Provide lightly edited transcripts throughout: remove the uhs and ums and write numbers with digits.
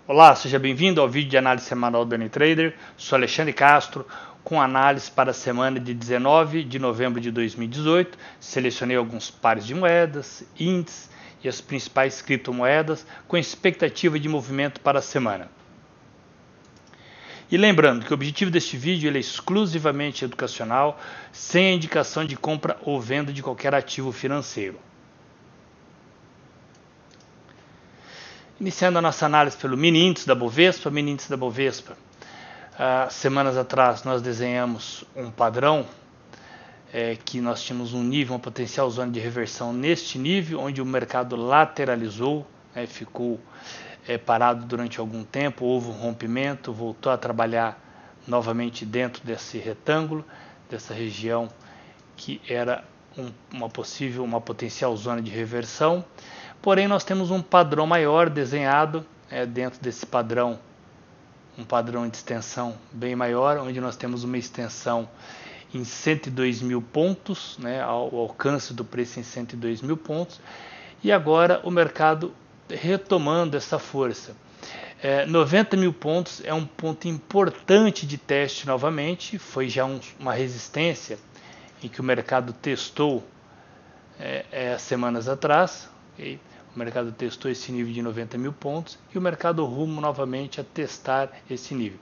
Olá, seja bem-vindo ao vídeo de análise semanal do N-Trader. Sou Alexandre Castro, com análise para a semana de 19 de novembro de 2018. Selecionei alguns pares de moedas, índices e as principais criptomoedas com expectativa de movimento para a semana. E lembrando que o objetivo deste vídeo é exclusivamente educacional, sem a indicação de compra ou venda de qualquer ativo financeiro. Iniciando a nossa análise pelo mini índice da Bovespa. Semanas atrás nós desenhamos um padrão que nós tínhamos um nível, uma potencial zona de reversão neste nível, onde o mercado lateralizou, ficou parado durante algum tempo, houve um rompimento, voltou a trabalhar novamente dentro desse retângulo, dessa região que era uma potencial zona de reversão. Porém, nós temos um padrão maior desenhado dentro desse padrão, um padrão de extensão bem maior, onde nós temos uma extensão em 102 mil pontos, ao alcance do preço em 102 mil pontos, e agora o mercado retomando essa força. 90 mil pontos é um ponto importante de teste novamente, foi já uma resistência em que o mercado testou semanas atrás. Okay? O mercado testou esse nível de 90 mil pontos e o mercado rumo novamente a testar esse nível.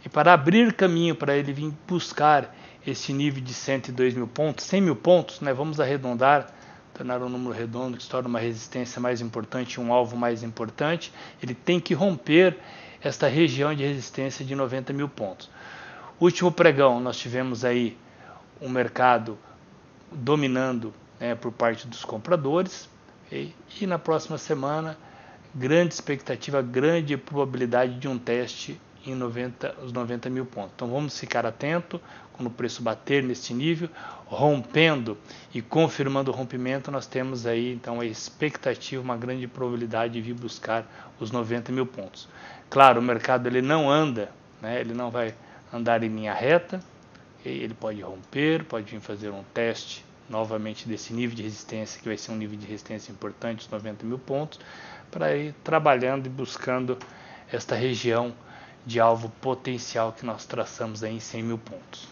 E para abrir caminho para ele vir buscar esse nível de 102 mil pontos, 100 mil pontos, vamos arredondar, tornar um número redondo que se torna uma resistência mais importante, um alvo mais importante, ele tem que romper esta região de resistência de 90 mil pontos. Último pregão, nós tivemos aí um mercado dominando por parte dos compradores. Okay? E na próxima semana, grande expectativa, grande probabilidade de um teste em os 90 mil pontos. Então vamos ficar atento quando o preço bater nesse nível, rompendo e confirmando o rompimento, nós temos aí então a expectativa, uma grande probabilidade de vir buscar os 90 mil pontos. Claro, o mercado ele não anda, ele não vai andar em linha reta, okay? Ele pode romper, pode vir fazer um teste novamente desse nível de resistência, que vai ser um nível de resistência importante, os 90 mil pontos, para ir trabalhando e buscando esta região de alvo potencial que nós traçamos aí em 100 mil pontos.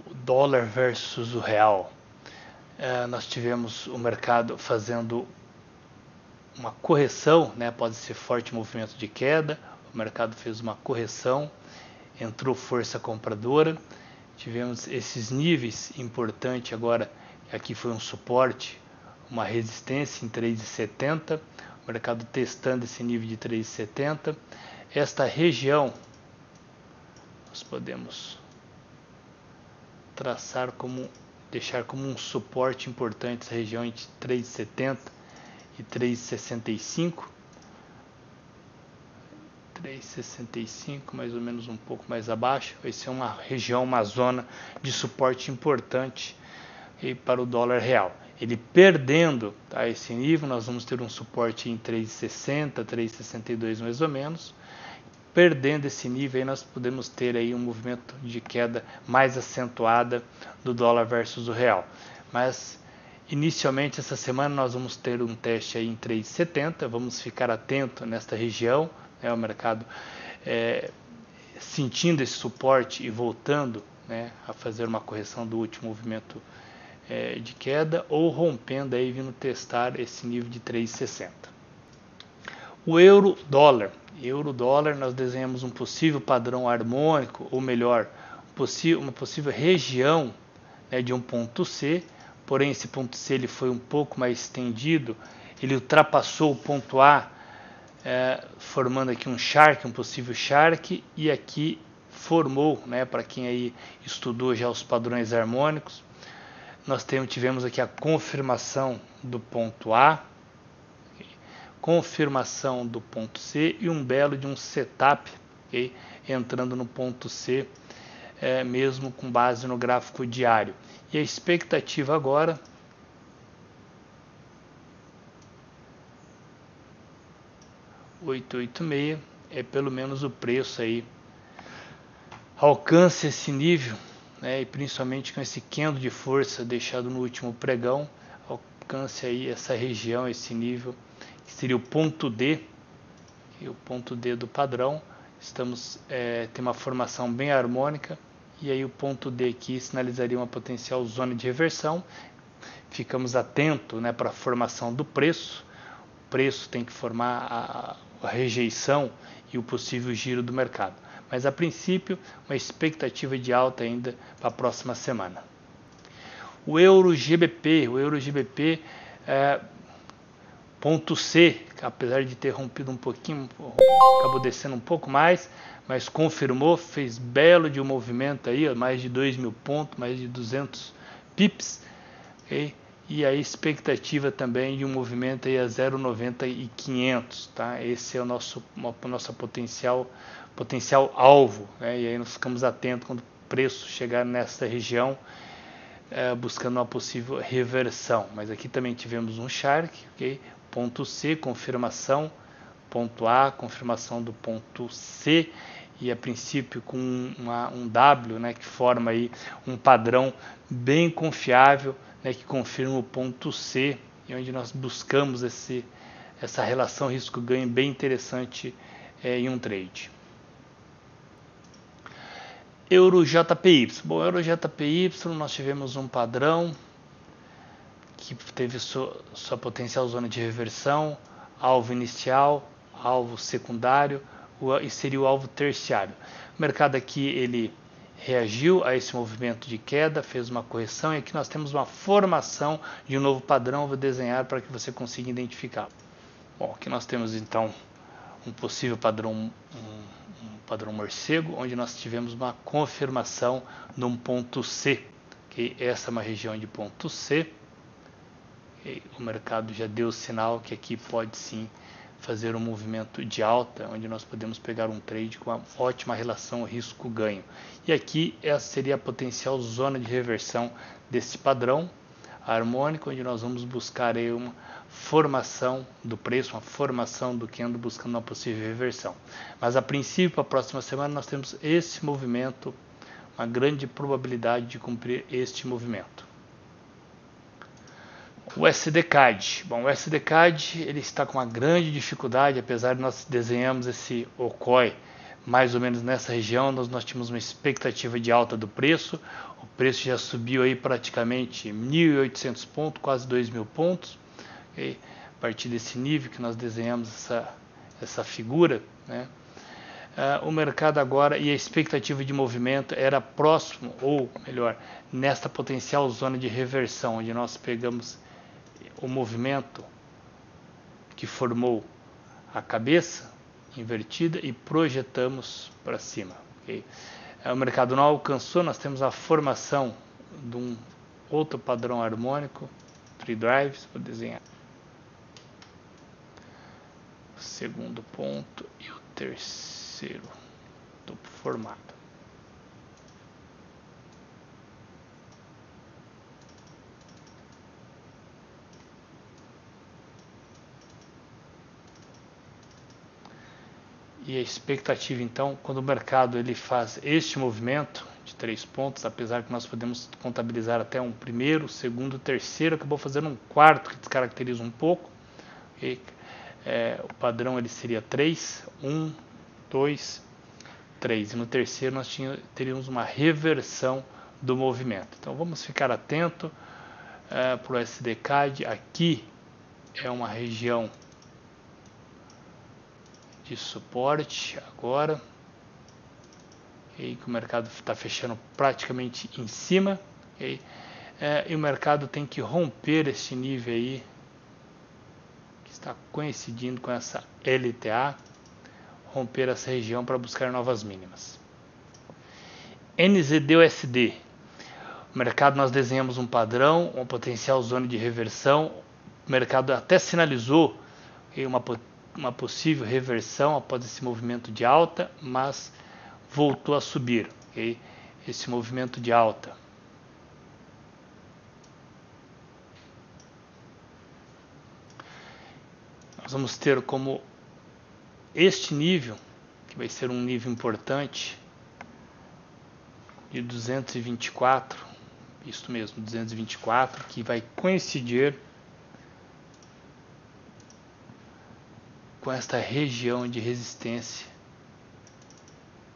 O dólar versus o real. Nós tivemos o mercado fazendo uma correção, pode ser forte movimento de queda, o mercado fez uma correção, entrou força compradora. Tivemos esses níveis importantes agora, aqui foi um suporte, uma resistência em 3,70, o mercado testando esse nível de 3,70. Esta região nós podemos traçar deixar como um suporte importante essa região entre 3,70 e 3,65. 3,65, mais ou menos um pouco mais abaixo, vai ser uma região, uma zona de suporte importante para o dólar real. Ele perdendo esse nível, nós vamos ter um suporte em 3,60, 3,62 mais ou menos. Perdendo esse nível, aí nós podemos ter aí um movimento de queda mais acentuada do dólar versus o real. Mas inicialmente essa semana nós vamos ter um teste aí em 3,70, vamos ficar atento nesta região. O mercado sentindo esse suporte e voltando a fazer uma correção do último movimento de queda, ou rompendo aí, vindo testar esse nível de 3,60. O euro-dólar. Nós desenhamos um possível padrão harmônico, ou melhor, uma possível região de um ponto C, porém esse ponto C ele foi um pouco mais estendido, ele ultrapassou o ponto A, formando aqui um possível shark, e aqui formou, para quem aí estudou já os padrões harmônicos, nós tivemos aqui a confirmação do ponto A, confirmação do ponto C e um belo de um setup, okay? Entrando no ponto C, mesmo com base no gráfico diário. E a expectativa agora $886 é pelo menos o preço aí alcance esse nível, e principalmente com esse candle de força deixado no último pregão, alcance aí essa região, esse nível que seria o ponto D, e o ponto D do padrão. Tem uma formação bem harmônica, e aí o ponto D aqui sinalizaria uma potencial zona de reversão. Ficamos atentos, né, para a formação do preço. O preço tem que formar a rejeição e o possível giro do mercado. Mas a princípio, uma expectativa de alta ainda para a próxima semana. O euro GBP, ponto C, apesar de ter rompido um pouquinho, acabou descendo um pouco mais, mas confirmou, fez belo de um movimento aí, mais de 2.000 pontos, mais de 200 pips, okay? E a expectativa também de um movimento aí a 0,90 e 500, tá? Esse é o nosso potencial alvo, né? E aí nós ficamos atentos quando o preço chegar nessa região, buscando uma possível reversão. Mas aqui também tivemos um shark, ok? Ponto C, confirmação, ponto A, confirmação do ponto C, e a princípio com um W, né, que forma aí um padrão bem confiável, né, que confirma o ponto C, e onde nós buscamos essa relação risco-ganho bem interessante em um trade. Euro JPY. Bom, Euro JPY nós tivemos um padrão que teve sua potencial zona de reversão, alvo inicial, alvo secundário e seria o alvo terciário. O mercado aqui ele reagiu a esse movimento de queda, fez uma correção, e aqui nós temos uma formação de um novo padrão. Vou desenhar para que você consiga identificar. Bom, aqui nós temos então um possível padrão, um padrão morcego, onde nós tivemos uma confirmação num ponto C, que essa é uma região de ponto C. O mercado já deu o sinal que aqui pode sim fazer um movimento de alta, onde nós podemos pegar um trade com uma ótima relação risco-ganho. E aqui essa seria a potencial zona de reversão desse padrão harmônico, onde nós vamos buscar aí uma formação do preço, uma formação do candle buscando uma possível reversão. Mas a princípio, a próxima semana, nós temos esse movimento, uma grande probabilidade de cumprir este movimento. O SDCAD. Bom, o SDCAD ele está com uma grande dificuldade, apesar de nós desenhamos esse OCOI mais ou menos nessa região, nós tínhamos uma expectativa de alta do preço. O preço já subiu aí praticamente 1.800 pontos, quase 2.000 pontos. Okay? A partir desse nível que nós desenhamos essa figura, né? O mercado agora, e a expectativa de movimento era próximo, ou melhor, nesta potencial zona de reversão, onde nós pegamos o movimento que formou a cabeça invertida e projetamos para cima. Okay? O mercado não alcançou, nós temos a formação de um outro padrão harmônico, 3 drives, vou desenhar o segundo ponto e o terceiro topo formado. E a expectativa então, quando o mercado ele faz este movimento de 3 pontos, apesar que nós podemos contabilizar até um primeiro, segundo, terceiro, acabou fazendo um quarto que descaracteriza um pouco. Okay? O padrão ele seria 3, 1, 2, 3. E no terceiro nós teríamos uma reversão do movimento. Então vamos ficar atento para o SDCAD. Aqui é uma região de suporte agora, okay, que o mercado está fechando praticamente em cima, okay, e o mercado tem que romper esse nível aí que está coincidindo com essa LTA, romper essa região para buscar novas mínimas. NZD-USD, o mercado nós desenhamos um padrão, uma potencial zona de reversão, o mercado até sinalizou uma possível reversão após esse movimento de alta, mas voltou a subir, okay? Esse movimento de alta. Nós vamos ter como este nível, que vai ser um nível importante, de 224, isso mesmo, 224, que vai coincidir com esta região de resistência,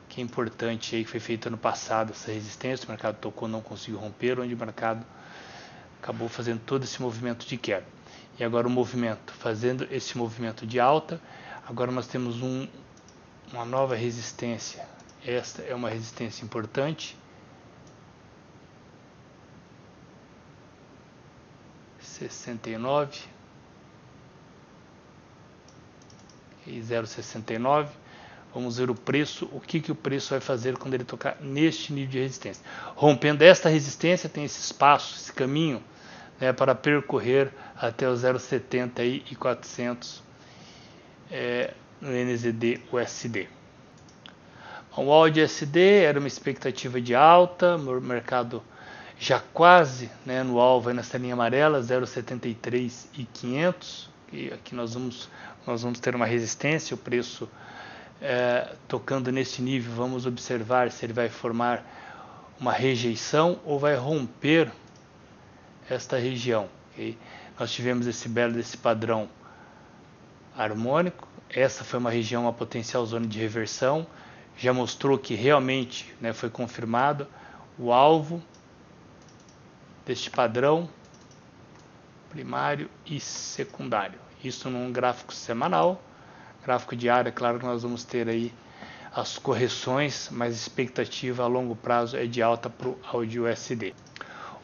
que é importante aí, que foi feita ano passado, essa resistência, o mercado tocou, não conseguiu romper, onde o mercado acabou fazendo todo esse movimento de queda. E agora o movimento, fazendo esse movimento de alta, agora nós temos uma nova resistência. Esta é uma resistência importante. 69 e 0,69. Vamos ver o preço, o que o preço vai fazer quando ele tocar neste nível de resistência. Rompendo esta resistência, tem esse espaço, esse caminho, né, para percorrer até o 0,70 e 400 no NZD USD. O AUD USD era uma expectativa de alta, o mercado já quase, né, no alvo, nessa linha amarela, 0,73 e 500. E aqui nós vamos ter uma resistência, o preço tocando nesse nível, vamos observar se ele vai formar uma rejeição ou vai romper esta região. Okay? Nós tivemos esse padrão harmônico, essa foi uma região, uma potencial zona de reversão, já mostrou que realmente, né, foi confirmado o alvo deste padrão primário e secundário. Isso num gráfico semanal. Gráfico diário, é claro que nós vamos ter aí as correções, mas a expectativa a longo prazo é de alta para o AUD USD.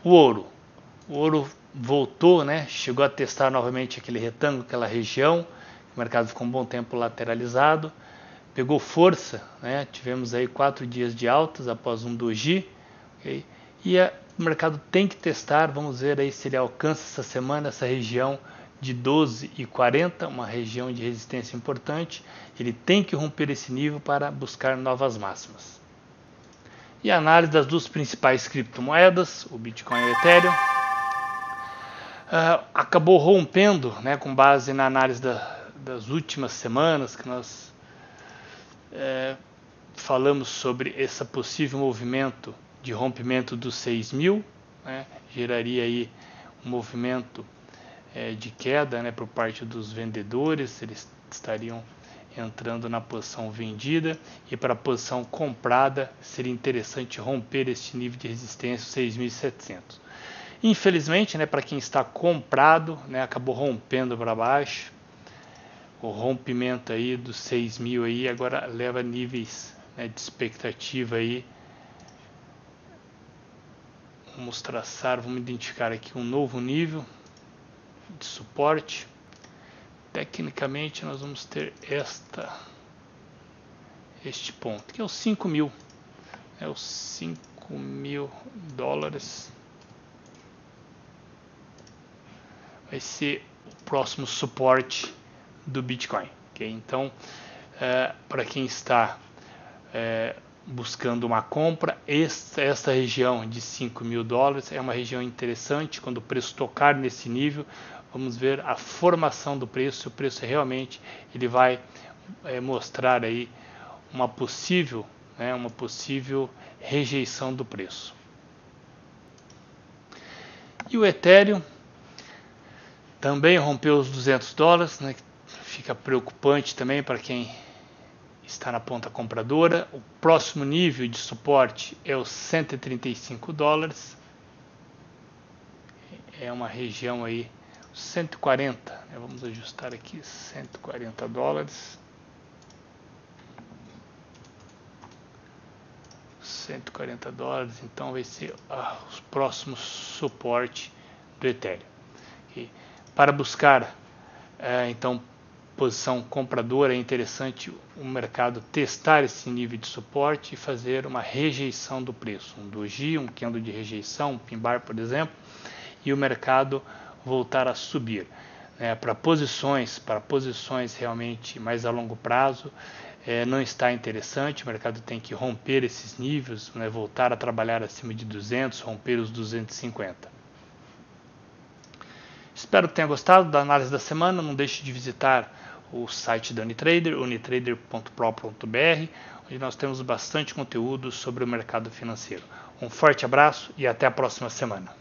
O ouro voltou, né? Chegou a testar novamente aquele retângulo, aquela região. O mercado ficou um bom tempo lateralizado, pegou força, né? Tivemos aí 4 dias de altas após um doji, okay? E o mercado tem que testar, vamos ver aí se ele alcança essa semana essa região de 12,40, uma região de resistência importante. Ele tem que romper esse nível para buscar novas máximas. E a análise das duas principais criptomoedas, o Bitcoin e o Ethereum, acabou rompendo, né, com base na análise das últimas semanas que nós falamos sobre esse possível movimento de rompimento dos 6.000, né, geraria aí um movimento de queda, né, por parte dos vendedores, eles estariam entrando na posição vendida, e para a posição comprada seria interessante romper este nível de resistência, 6.700. Infelizmente, né, para quem está comprado, né, acabou rompendo para baixo. O rompimento aí dos 6.000 aí agora leva a níveis, né, de expectativa aí. Vamos identificar aqui um novo nível de suporte. Tecnicamente nós vamos ter este ponto, que é os 5.000, os 5.000 dólares. Vai ser o próximo suporte do Bitcoin. Okay? Então, para quem está buscando uma compra, esta região de 5.000 dólares é uma região interessante. Quando o preço tocar nesse nível, vamos ver a formação do preço. O preço realmente ele vai mostrar aí uma possível rejeição do preço. E o Ethereum também rompeu os 200 dólares, né? Fica preocupante também para quem está na ponta compradora. O próximo nível de suporte é os 135 dólares. É uma região aí, 140, né? Vamos ajustar aqui, 140 dólares. 140 dólares, então vai ser o próximo suporte do Ethereum. E para buscar, então, posição compradora, é interessante o mercado testar esse nível de suporte e fazer uma rejeição do preço, um doji, um candle de rejeição, um pin bar, por exemplo, e o mercado voltar a subir. Para posições realmente mais a longo prazo, não está interessante. O mercado tem que romper esses níveis, né, voltar a trabalhar acima de 200, romper os 250. Espero que tenha gostado da análise da semana. Não deixe de visitar o site da Unitrader, unitrader.pro.br, onde nós temos bastante conteúdo sobre o mercado financeiro. Um forte abraço e até a próxima semana.